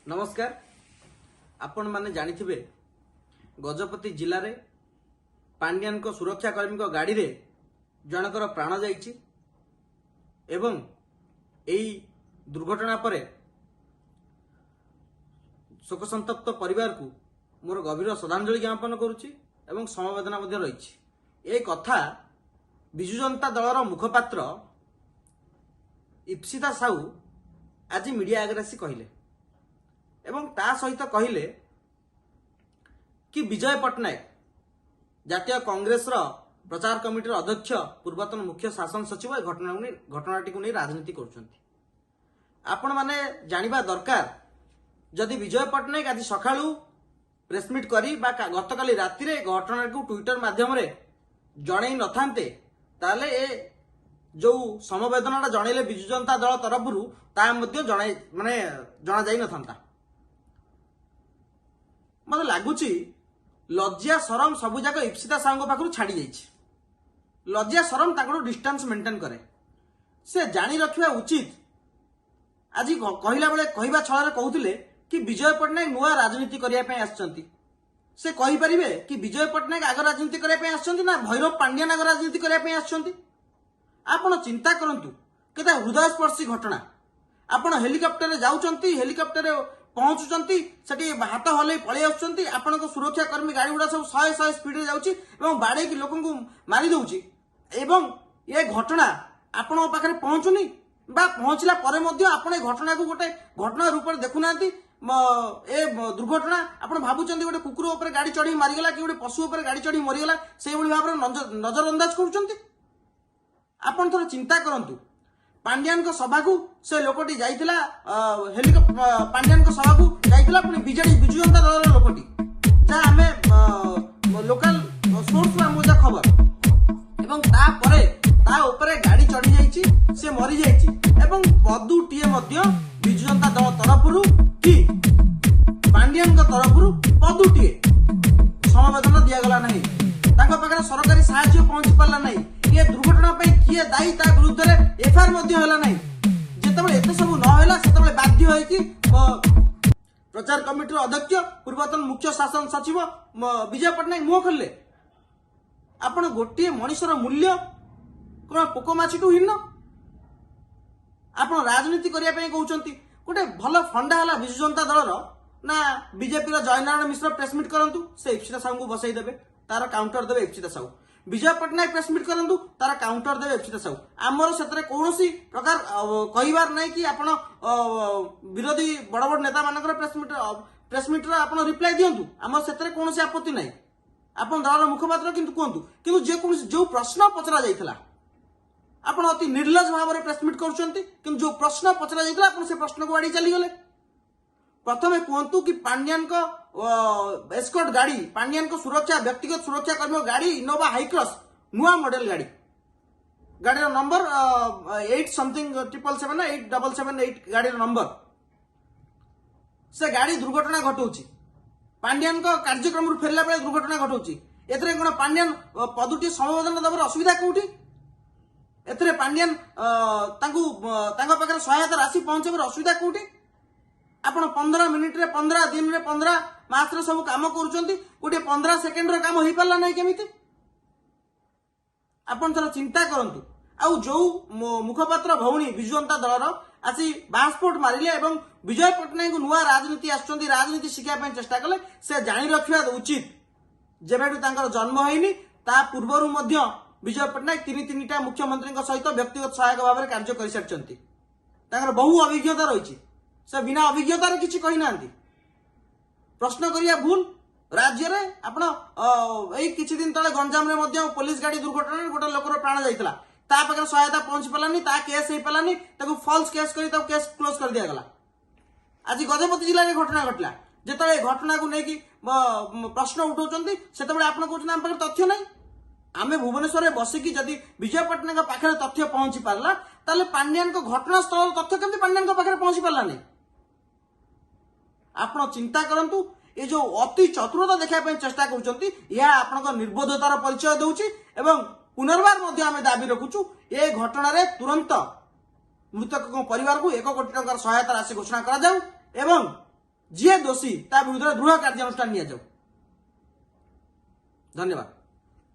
नमस्कार। आपण माने जानिथिबे गजपति जिले में पांड्यान को सुरक्षाकर्मी को गाड़ी रे जनकर प्राण जाइछि एवं एई दुर्घटना परे शोक संतप्त परिवार को मोर गभीर श्रद्धांजलि ज्ञापन करुछि एवं समवेदना मध्य रहिछि। ए कथा विजु जनता दलर मुखपात्र इप्सिता साहू आज मीडिया आगे आसी कहले एवं ता सहित कहले कि विजय पट्टनायक जातीय कांग्रेस प्रचार कमिटी अध्यक्ष पूर्वतन मुख्य शासन सचिव घटनाटी को नहीं राजनीति करुछंती। आपण माने जानिबा दरकार जदि विजय पट्टनायक आज सकाळू प्रेसमिट करी बा गतकाली राति रे घटना को ट्विटर माध्यम रे जणै नथांते ताले ए जो समवेदना जणैले विजु जनता दल तरफरु ता मध्ये जणाई माने जना जाई नथांता। मत लगुच लज्जा शरम सबू जाक इप्सिता साहू पाखु छाड़ी जाइए। लज्जा शरम ताको डिस्टेंस मेंटेन करे से जानी रखा उचित। आज कहला बेले कहवा छल कहते कि विजय पट्टनायक नुआ राजनीति करने आसछंती। से कहि परिबे कि विजय पट्टनायक आग राजनीति करने आसछंती ना भैरव पांड्यान आग राजनीति करने आसछंती। आपण चिंता करंतु केते हृदयस्पर्शी घटना। आपण हेलिकॉप्टर रे जाउचंती, हेलिकॉप्टर रे पहुंचुचंती, सेठी हाथ हलै पळै आछंती। आपण को सुरक्षा कर्मी गाड़ी गुडा सब 100 स्पीड रे जाउची एवं बाडे की लोकन को मारी दउची एवं ये घटना आपण पाखरे पहुंचुनी बा पहुंचला परे मध्ये आपण ए घटना को गोटे घटना रूप में देखुनांती। ए दुर्घटना आपण भाबुचंती गोटे कुकुर ऊपर गाड़ी चढ़ी मारिगला कि गोटे पशु ऊपर गाड़ी चढ़ी मरिगला से भली भाबरे नजर अंदाज करूचंती। आपण थोड़ा चिंता करंतु पांड्यान को सभा को से लोकटी जाइतिला हेलिकॉप्टर पांड्यान को सभा को जाइतिला पुनी बीजेडी विजु जनता दल लोकटी जा हमें लोकल सोर्स रा मुजा खबर एवं ता परे ता ऊपर गाड़ी चढ़ी जाइछि से मरि जाइछि एवं पदुटीए मध्ये विजु जनता दल तरफरु कि पांड्यान को तरफरु पदुटीए समवेदना दिया गला नहीं। ताका पाखरे सरकारी सहायता पहुंची पाला नहीं। ये दुर्घटना पे किए दायी ता विरुद्ध रे एफआईआर मध्ये होला नहीं। जेतबे एते सब न होला सेतबे बाध्य होई कि प्रचार कमिटी अध्यक्ष पूर्वतन मुख्य शासन सचिव विजय पट्टनायक मुह खोलले। आपण गोटे मनुष्यर मूल्य कोन पोकमाछीटू हिन्न। आपण राजनीति करिया पे कहउचंती गोटे भल फंडा होला विजु जनता दलर ना बीजेपी रो जयनारायण मिश्र प्रेसमिट करंतु से इप्सिता साहू को बसई देबे तार काउंटर देबे इप्सिता साहू। विजय पट्टनायक प्रेसमिट करंतु तार काउंटर देबे इप्सिता साहू। आमर सेतरे कोनोसी प्रकार कहिबार नै कि आपण विरोधी बड़ बड़ नेता मानकर प्रेसमिट रो आपण रिप्लाई दियंतु। आमर सेतरे कोनोसी आपत्ति नै। आपण दलर मुखपात्र किंतु कोंतु किंतु जे कोनोसी जो प्रश्न पचरा जाइतला आपण अति निर्लज भाव रे प्रेसमिट करूचंती किंतु जो प्रश्न पचरा जाइतला आपण से प्रश्न को आड़ी चली गले। प्रथमे कहतु कि पांड्यान को एस्कॉर्ट गाड़ी पांड्यान को सुरक्षा व्यक्तिगत सुरक्षा कर्मी गाड़ी इनोवा हाईक्रॉस नुआ मॉडल गाड़ी नंबर 8 समथिंग 777 8778 गाड़ी नंबर से गाड़ी दुर्घटना घटौची। पांड्यान को कार्यक्रम रु फेरला बेले दुर्घटना घटौची। एतरे कोन पांड्यान पदुटी समवेदना दबर असुविधा कोठी? एतरे पांड्यान तांको पाखरे सहायता राशि पहुंचेबर असुविधा कोठी? आपण 15 मिनिट रे 15 दिन रे 15 मास रे सब काम करूचंती गोटे 15 सेकेंड रे काम होई पाला नै केमिति? आपण थोड़ा चिंता करंतु। आउ जो मुखपात्र भौणी विजु जनता दलर आसी बास्पोर्ट मारिले एवं विजय पट्टनायक नुआ राजनीति आछंती राजनीति शिक्षा पे चेष्टा कले से जानि रखिया उचित। जेबेटु तांकर जन्म होइनी ता पूर्वरु मध्य विजय पट्टनायक तीनटा मुख्यमंत्री सहित व्यक्तिगत सहायक भाव में कार्य कर सारछंती। तांकर बहु अभिज्ञता रहिछि। से बिना अभिज्ञता रे किछि कहि नांती। प्रश्न करिया भूल राज्य रे आपण एई किछि दिन तळे गंजाम रे मध्य पुलिस गाड़ी दुर्घटना रे गोटे लोकर प्राण जाइतला ता पाखरे सहायता पहुंच पालानी ता केस हे पालानी ताको फॉल्स केस करी ता केस क्लोज कर दिया गला। आज गजपति जिल्ला रे घटना घटला जेतळे घटना को नेकी प्रश्न उठाउचंती सेतबळे आपण कोठ नाम पाखरे तथ्य नै। आमे भुवनेश्वर में बसिकी जदि विजय पट्टनायक पाखरे तथ्य पहुंची पारला ताले पांड्यान को घटनास्थल तथ्य केमति पांड्यान को पाखरे पहुंची पारला नै। आपण चिंता करंतु ये जो अति चतुरता देखा चेष्टा करुचंती यह आपण निर्बोधतार परिचय दउची एवं पुनर्बार मध्य आमे दाबी रखुचु ए घटना रे तुरंत मृतक परिवार को 1 कोटी टंकार सहायता राशि घोषणा करा जाऊ एवं ଦୋଷୀ ତା ବିରୁଦ୍ଧରେ ଦୃଢ଼ କାର୍ଯ୍ୟାନୁଷ୍ଠାନ ନିଆଯାଉ। ଧନ୍ୟବାଦ।